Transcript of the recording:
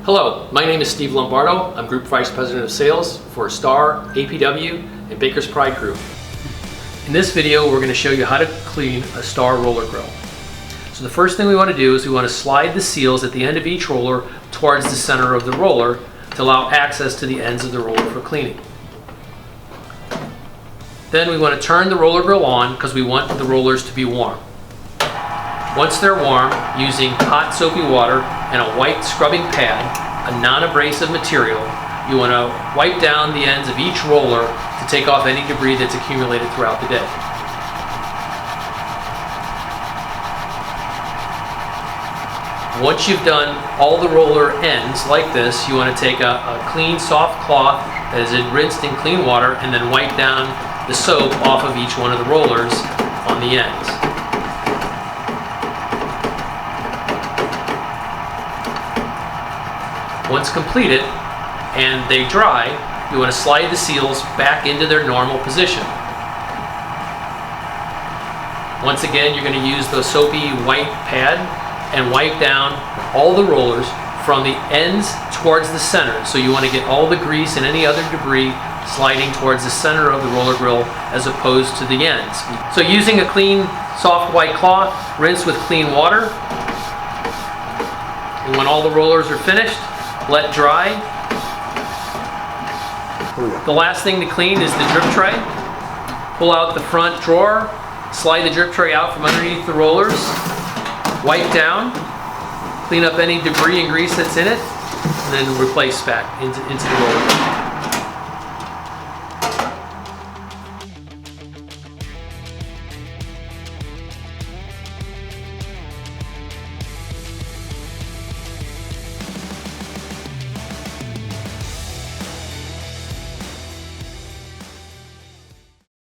Hello, my name is Steve Lombardo. I'm Group Vice President of Sales for Star, APW, and Baker's Pride Group. In this video, we're going to show you how to clean a Star roller grill. So the first thing we want to do is we want to slide the seals at the end of each roller towards the center of the roller to allow access to the ends of the roller for cleaning. Then we want to turn the roller grill on because we want the rollers to be warm. Once they're warm, using hot soapy water and a white scrubbing pad, a non-abrasive material, you want to wipe down the ends of each roller to take off any debris that's accumulated throughout the day. Once you've done all the roller ends like this, you want to take a clean, soft cloth that is rinsed in clean water and then wipe down the soap off of each one of the rollers on the ends. Once completed and they dry, you want to slide the seals back into their normal position. Once again, you're going to use the soapy white pad and wipe down all the rollers from the ends towards the center. So you want to get all the grease and any other debris sliding towards the center of the roller grill as opposed to the ends. So using a clean, soft white cloth, rinse with clean water. And when all the rollers are finished, let dry. The last thing to clean is the drip tray. Pull out the front drawer, slide the drip tray out from underneath the rollers, wipe down, clean up any debris and grease that's in it, and then replace back into the roller.